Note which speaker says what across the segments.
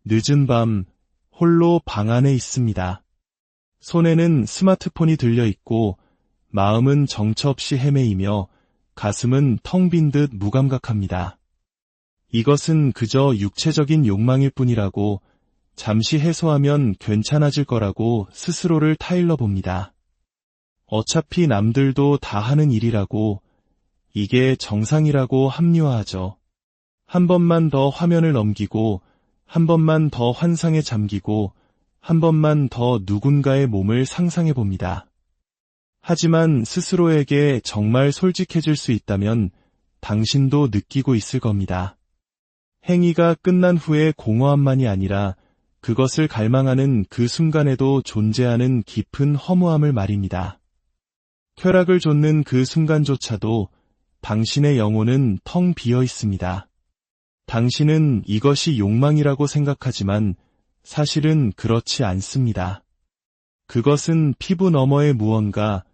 Speaker 1: 늦은 밤, 홀로 방 안에 있습니다. 손에는 스마트폰이 들려 있고, 마음은 정처 없이 헤매이며, 가슴은 텅 빈 듯 무감각합니다. 이것은 그저 육체적인 욕망일 뿐이라고, 잠시 해소하면 괜찮아질 거라고 스스로를 타일러 봅니다. 어차피 남들도 다 하는 일이라고, 이게 정상이라고 합리화하죠. 한 번만 더 화면을 넘기고, 한 번만 더 환상에 잠기고, 한 번만 더 누군가의 몸을 상상해 봅니다. 하지만 스스로에게 정말 솔직해질 수 있다면 당신도 느끼고 있을 겁니다. 행위가 끝난 후의 공허함만이 아니라 그것을 갈망하는 그 순간에도 존재하는 깊은 허무함을 말입니다. 쾌락을 좇는 그 순간조차도 당신의 영혼은 텅 비어 있습니다. 당신은 이것이 욕망이라고 생각하지만 사실은 그렇지 않습니다. 그것은 피부 너머의 무언가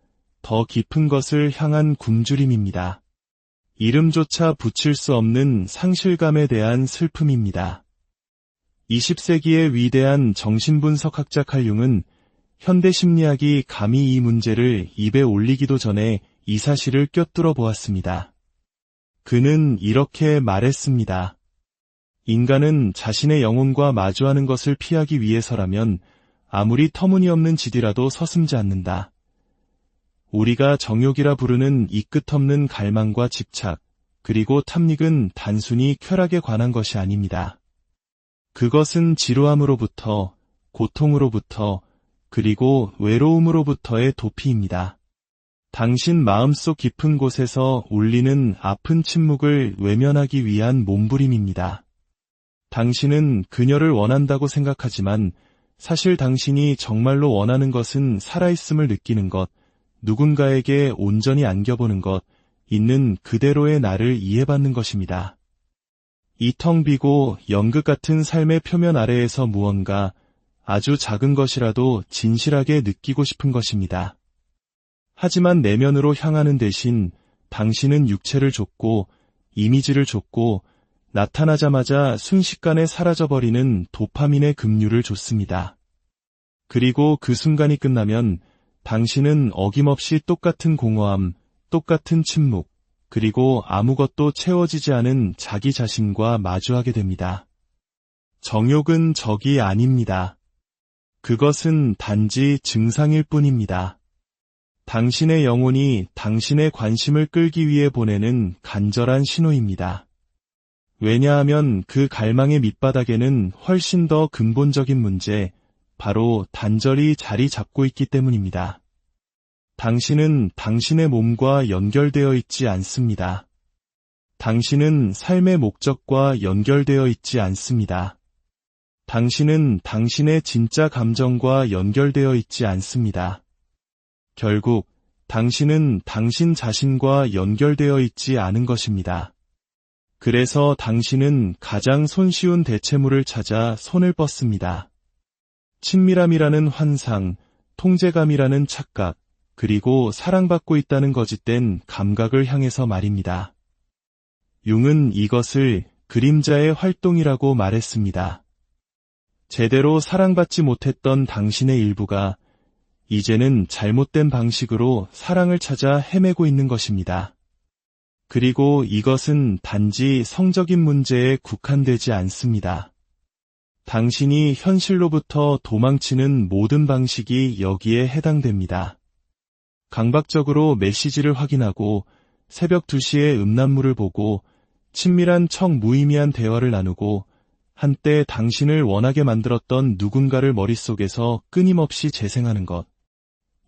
Speaker 1: 더 깊은 것을 향한 굶주림입니다. 이름조차 붙일 수 없는 상실감에 대한 슬픔입니다. 20세기의 위대한 정신분석학자 칼 융은 현대 심리학이 감히 이 문제를 입에 올리기도 전에 이 사실을 꿰뚫어 보았습니다. 그는 이렇게 말했습니다. 인간은 자신의 영혼과 마주하는 것을 피하기 위해서라면 아무리 터무니없는 짓이라도 서슴지 않는다. 우리가 정욕이라 부르는 이 끝없는 갈망과 집착, 그리고 탐닉은 단순히 쾌락에 관한 것이 아닙니다. 그것은 지루함으로부터, 고통으로부터, 그리고 외로움으로부터의 도피입니다. 당신 마음속 깊은 곳에서 울리는 아픈 침묵을 외면하기 위한 몸부림입니다. 당신은 그녀를 원한다고 생각하지만 사실 당신이 정말로 원하는 것은 살아있음을 느끼는 것, 누군가에게 온전히 안겨보는 것, 있는 그대로의 나를 이해받는 것입니다. 이 텅 비고 연극 같은 삶의 표면 아래에서 무언가 아주 작은 것이라도 진실하게 느끼고 싶은 것입니다. 하지만 내면으로 향하는 대신 당신은 육체를 줬고 이미지를 줬고 나타나자마자 순식간에 사라져버리는 도파민의 급류를 줬습니다. 그리고 그 순간이 끝나면 당신은 어김없이 똑같은 공허함, 똑같은 침묵, 그리고 아무것도 채워지지 않은 자기 자신과 마주하게 됩니다. 정욕은 적이 아닙니다. 그것은 단지 증상일 뿐입니다. 당신의 영혼이 당신의 관심을 끌기 위해 보내는 간절한 신호입니다. 왜냐하면 그 갈망의 밑바닥에는 훨씬 더 근본적인 문제, 바로 단절이 자리 잡고 있기 때문입니다. 당신은 당신의 몸과 연결되어 있지 않습니다. 당신은 삶의 목적과 연결되어 있지 않습니다. 당신은 당신의 진짜 감정과 연결되어 있지 않습니다. 결국 당신은 당신 자신과 연결되어 있지 않은 것입니다. 그래서 당신은 가장 손쉬운 대체물을 찾아 손을 뻗습니다. 친밀함이라는 환상, 통제감이라는 착각, 그리고 사랑받고 있다는 거짓된 감각을 향해서 말입니다. 융은 이것을 그림자의 활동이라고 말했습니다. 제대로 사랑받지 못했던 당신의 일부가 이제는 잘못된 방식으로 사랑을 찾아 헤매고 있는 것입니다. 그리고 이것은 단지 성적인 문제에 국한되지 않습니다. 당신이 현실로부터 도망치는 모든 방식이 여기에 해당됩니다. 강박적으로 메시지를 확인하고 새벽 2시에 음란물을 보고 친밀한 척 무의미한 대화를 나누고 한때 당신을 원하게 만들었던 누군가를 머릿속에서 끊임없이 재생하는 것.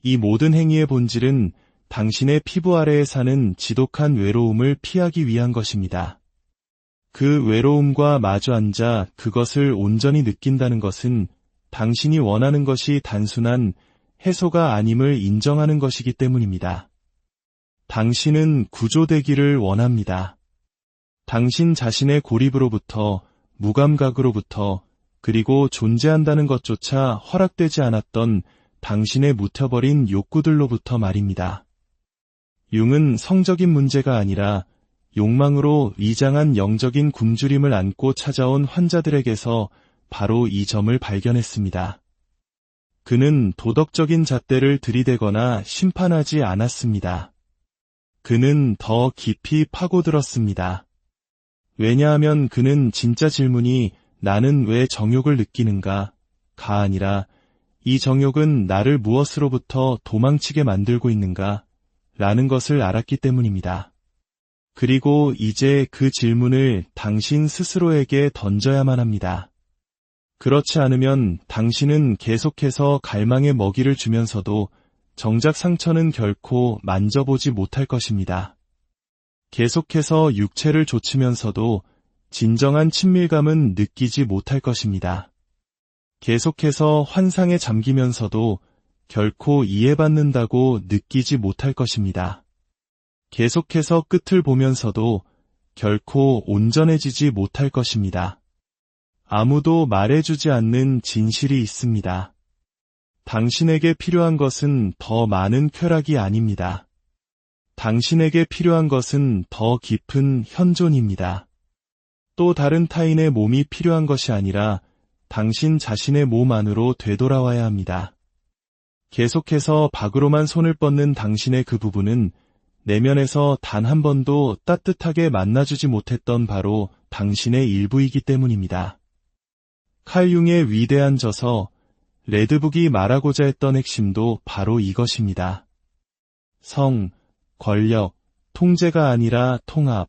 Speaker 1: 이 모든 행위의 본질은 당신의 피부 아래에 사는 지독한 외로움을 피하기 위한 것입니다. 그 외로움과 마주 앉아 그것을 온전히 느낀다는 것은 당신이 원하는 것이 단순한 해소가 아님을 인정하는 것이기 때문입니다. 당신은 구조되기를 원합니다. 당신 자신의 고립으로부터, 무감각으로부터, 그리고 존재한다는 것조차 허락되지 않았던 당신의 묻혀버린 욕구들로부터 말입니다. 융은 성적인 문제가 아니라 욕망으로 위장한 영적인 굶주림을 안고 찾아온 환자들에게서 바로 이 점을 발견했습니다. 그는 도덕적인 잣대를 들이대거나 심판하지 않았습니다. 그는 더 깊이 파고들었습니다. 왜냐하면 그는 진짜 질문이 나는 왜 정욕을 느끼는가? 가 아니라 이 정욕은 나를 무엇으로부터 도망치게 만들고 있는가? 라는 것을 알았기 때문입니다. 그리고 이제 그 질문을 당신 스스로에게 던져야만 합니다. 그렇지 않으면 당신은 계속해서 갈망의 먹이를 주면서도 정작 상처는 결코 만져보지 못할 것입니다. 계속해서 육체를 좇으면서도 진정한 친밀감은 느끼지 못할 것입니다. 계속해서 환상에 잠기면서도 결코 이해받는다고 느끼지 못할 것입니다. 계속해서 끝을 보면서도 결코 온전해지지 못할 것입니다. 아무도 말해주지 않는 진실이 있습니다. 당신에게 필요한 것은 더 많은 쾌락이 아닙니다. 당신에게 필요한 것은 더 깊은 현존입니다. 또 다른 타인의 몸이 필요한 것이 아니라 당신 자신의 몸 안으로 되돌아와야 합니다. 계속해서 밖으로만 손을 뻗는 당신의 그 부분은 내면에서 단 한 번도 따뜻하게 만나주지 못했던 바로 당신의 일부이기 때문입니다. 칼 융의 위대한 저서 레드북이 말하고자 했던 핵심도 바로 이것입니다. 성, 권력, 통제가 아니라 통합.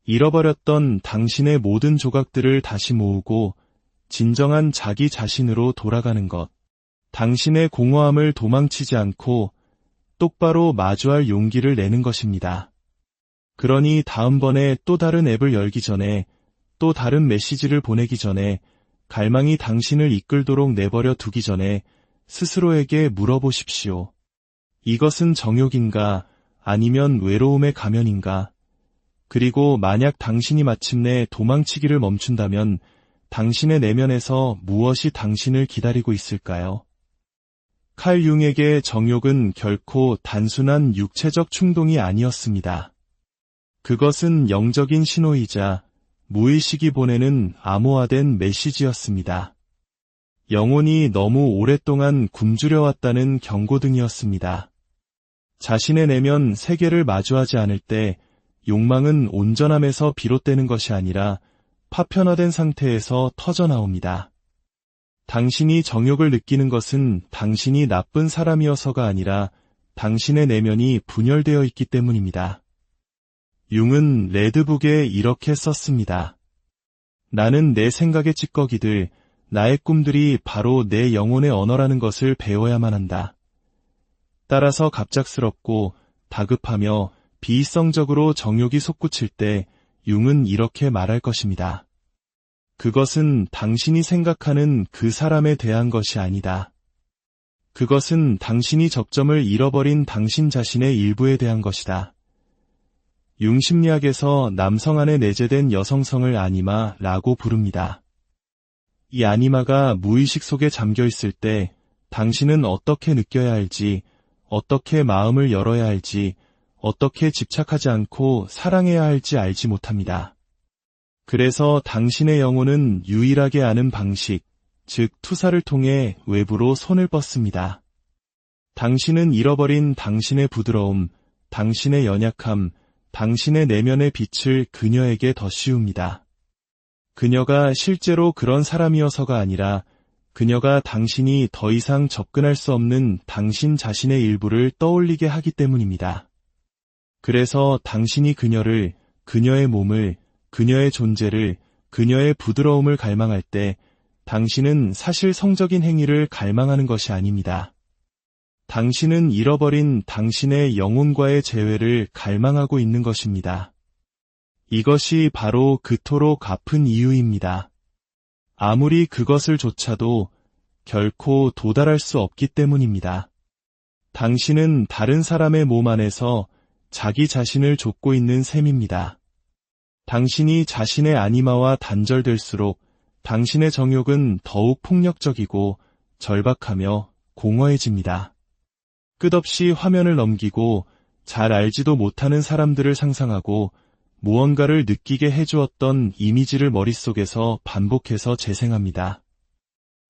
Speaker 1: 잃어버렸던 당신의 모든 조각들을 다시 모으고 진정한 자기 자신으로 돌아가는 것. 당신의 공허함을 도망치지 않고 똑바로 마주할 용기를 내는 것입니다. 그러니 다음번에 또 다른 앱을 열기 전에, 또 다른 메시지를 보내기 전에, 갈망이 당신을 이끌도록 내버려 두기 전에 스스로에게 물어보십시오. 이것은 정욕인가 아니면 외로움의 가면인가? 그리고 만약 당신이 마침내 도망치기를 멈춘다면 당신의 내면에서 무엇이 당신을 기다리고 있을까요? 칼 융에게 정욕은 결코 단순한 육체적 충동이 아니었습니다. 그것은 영적인 신호이자 무의식이 보내는 암호화된 메시지였습니다. 영혼이 너무 오랫동안 굶주려왔다는 경고등이었습니다. 자신의 내면 세계를 마주하지 않을 때 욕망은 온전함에서 비롯되는 것이 아니라 파편화된 상태에서 터져나옵니다. 당신이 정욕을 느끼는 것은 당신이 나쁜 사람이어서가 아니라 당신의 내면이 분열되어 있기 때문입니다. 융은 레드북에 이렇게 썼습니다. 나는 내 생각의 찌꺼기들, 나의 꿈들이 바로 내 영혼의 언어라는 것을 배워야만 한다. 따라서 갑작스럽고 다급하며 비이성적으로 정욕이 솟구칠 때 융은 이렇게 말할 것입니다. 그것은 당신이 생각하는 그 사람에 대한 것이 아니다. 그것은 당신이 접점을 잃어버린 당신 자신의 일부에 대한 것이다. 융 심리학에서 남성 안에 내재된 여성성을 아니마라고 부릅니다. 이 아니마가 무의식 속에 잠겨 있을 때 당신은 어떻게 느껴야 할지, 어떻게 마음을 열어야 할지, 어떻게 집착하지 않고 사랑해야 할지 알지 못합니다. 그래서 당신의 영혼은 유일하게 아는 방식, 즉 투사를 통해 외부로 손을 뻗습니다. 당신은 잃어버린 당신의 부드러움, 당신의 연약함, 당신의 내면의 빛을 그녀에게 더 씌웁니다. 그녀가 실제로 그런 사람이어서가 아니라 그녀가 당신이 더 이상 접근할 수 없는 당신 자신의 일부를 떠올리게 하기 때문입니다. 그래서 당신이 그녀를, 그녀의 몸을, 그녀의 존재를, 그녀의 부드러움을 갈망할 때 당신은 사실 성적인 행위를 갈망하는 것이 아닙니다. 당신은 잃어버린 당신의 영혼과의 재회를 갈망하고 있는 것입니다. 이것이 바로 그토록 아픈 이유입니다. 아무리 그것을 좇아도 결코 도달할 수 없기 때문입니다. 당신은 다른 사람의 몸 안에서 자기 자신을 좇고 있는 셈입니다. 당신이 자신의 아니마와 단절될수록 당신의 정욕은 더욱 폭력적이고 절박하며 공허해집니다. 끝없이 화면을 넘기고 잘 알지도 못하는 사람들을 상상하고 무언가를 느끼게 해주었던 이미지를 머릿속에서 반복해서 재생합니다.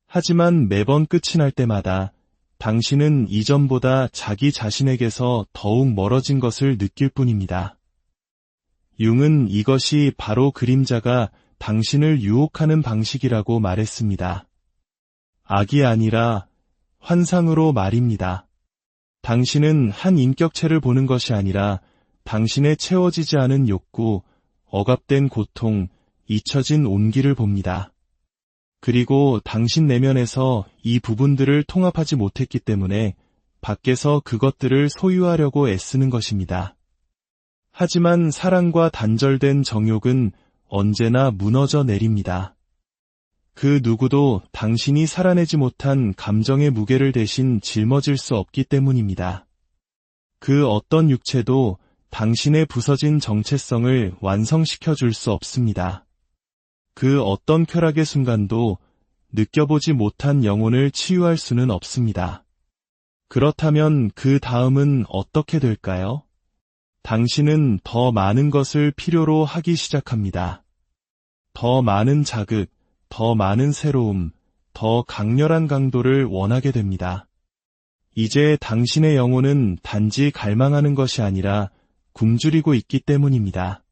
Speaker 1: 하지만 매번 끝이 날 때마다 당신은 이전보다 자기 자신에게서 더욱 멀어진 것을 느낄 뿐입니다. 융은 이것이 바로 그림자가 당신을 유혹하는 방식이라고 말했습니다. 악이 아니라 환상으로 말입니다. 당신은 한 인격체를 보는 것이 아니라 당신의 채워지지 않은 욕구, 억압된 고통, 잊혀진 온기를 봅니다. 그리고 당신 내면에서 이 부분들을 통합하지 못했기 때문에 밖에서 그것들을 소유하려고 애쓰는 것입니다. 하지만 사랑과 단절된 정욕은 언제나 무너져 내립니다. 그 누구도 당신이 살아내지 못한 감정의 무게를 대신 짊어질 수 없기 때문입니다. 그 어떤 육체도 당신의 부서진 정체성을 완성시켜 줄 수 없습니다. 그 어떤 쾌락의 순간도 느껴보지 못한 영혼을 치유할 수는 없습니다. 그렇다면 그 다음은 어떻게 될까요? 당신은 더 많은 것을 필요로 하기 시작합니다. 더 많은 자극, 더 많은 새로움, 더 강렬한 강도를 원하게 됩니다. 이제 당신의 영혼은 단지 갈망하는 것이 아니라 굶주리고 있기 때문입니다.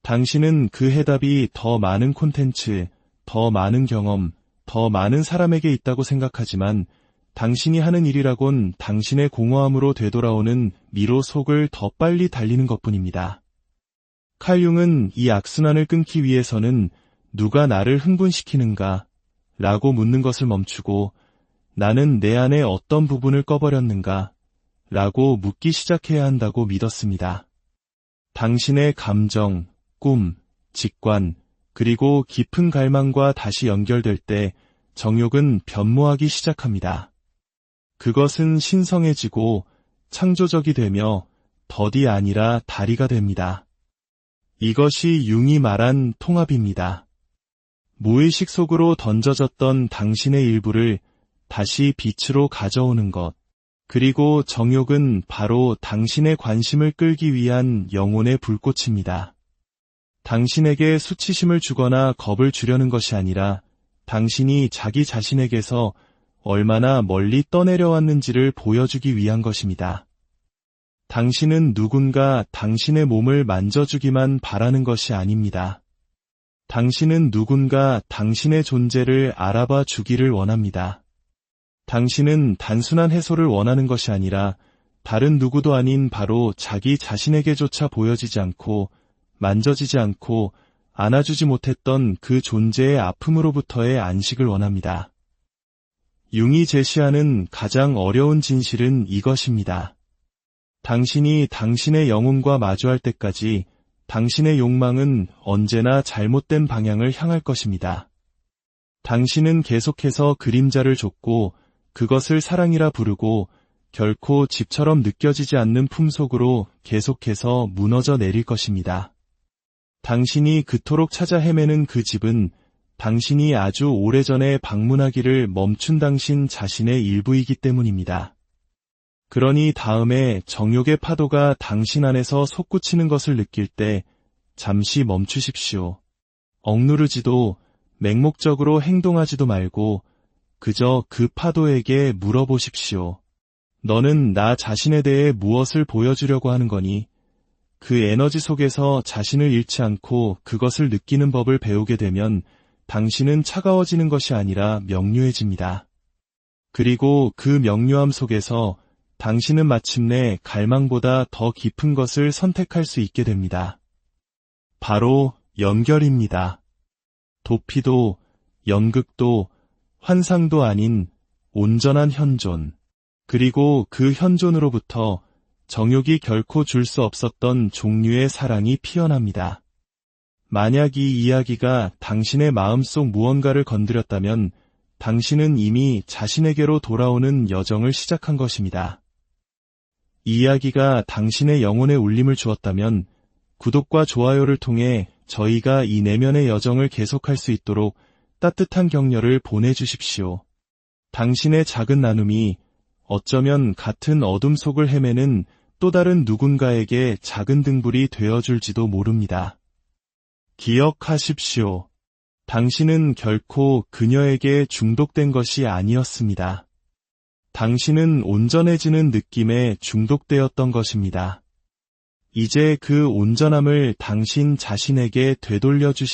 Speaker 1: 당신은 그 해답이 더 많은 콘텐츠, 더 많은 경험, 더 많은 사람에게 있다고 생각하지만 당신이 하는 일이라곤 당신의 공허함으로 되돌아오는 미로 속을 더 빨리 달리는 것뿐입니다. 칼 융은 이 악순환을 끊기 위해서는 누가 나를 흥분시키는가? 라고 묻는 것을 멈추고 나는 내 안에 어떤 부분을 꺼버렸는가? 라고 묻기 시작해야 한다고 믿었습니다. 당신의 감정, 꿈, 직관, 그리고 깊은 갈망과 다시 연결될 때 정욕은 변모하기 시작합니다. 그것은 신성해지고 창조적이 되며 덫이 아니라 다리가 됩니다. 이것이 융이 말한 통합입니다. 무의식 속으로 던져졌던 당신의 일부를 다시 빛으로 가져오는 것. 그리고 정욕은 바로 당신의 관심을 끌기 위한 영혼의 불꽃입니다. 당신에게 수치심을 주거나 겁을 주려는 것이 아니라 당신이 자기 자신에게서 얼마나 멀리 떠내려왔는지를 보여주기 위한 것입니다. 당신은 누군가 당신의 몸을 만져주기만 바라는 것이 아닙니다. 당신은 누군가 당신의 존재를 알아봐 주기를 원합니다. 당신은 단순한 해소를 원하는 것이 아니라 다른 누구도 아닌 바로 자기 자신에게조차 보여지지 않고 만져지지 않고 안아주지 못했던 그 존재의 아픔으로부터의 안식을 원합니다. 융이 제시하는 가장 어려운 진실은 이것입니다. 당신이 당신의 영혼과 마주할 때까지 당신의 욕망은 언제나 잘못된 방향을 향할 것입니다. 당신은 계속해서 그림자를 줬고 그것을 사랑이라 부르고 결코 집처럼 느껴지지 않는 품속으로 계속해서 무너져 내릴 것입니다. 당신이 그토록 찾아 헤매는 그 집은 당신이 아주 오래전에 방문하기를 멈춘 당신 자신의 일부이기 때문입니다. 그러니 다음에 정욕의 파도가 당신 안에서 솟구치는 것을 느낄 때 잠시 멈추십시오. 억누르지도 맹목적으로 행동하지도 말고 그저 그 파도에게 물어보십시오. 너는 나 자신에 대해 무엇을 보여주려고 하는 거니? 그 에너지 속에서 자신을 잃지 않고 그것을 느끼는 법을 배우게 되면 당신은 차가워지는 것이 아니라 명료해집니다. 그리고 그 명료함 속에서 당신은 마침내 갈망보다 더 깊은 것을 선택할 수 있게 됩니다. 바로 연결입니다. 도피도, 연극도, 환상도 아닌 온전한 현존. 그리고 그 현존으로부터 정욕이 결코 줄 수 없었던 종류의 사랑이 피어납니다. 만약 이 이야기가 당신의 마음속 무언가를 건드렸다면 당신은 이미 자신에게로 돌아오는 여정을 시작한 것입니다. 이 이야기가 당신의 영혼에 울림을 주었다면 구독과 좋아요를 통해 저희가 이 내면의 여정을 계속할 수 있도록 따뜻한 격려를 보내주십시오. 당신의 작은 나눔이 어쩌면 같은 어둠 속을 헤매는 또 다른 누군가에게 작은 등불이 되어줄지도 모릅니다. 기억하십시오. 당신은 결코 그녀에게 중독된 것이 아니었습니다. 당신은 온전해지는 느낌에 중독되었던 것입니다. 이제 그 온전함을 당신 자신에게 되돌려 주시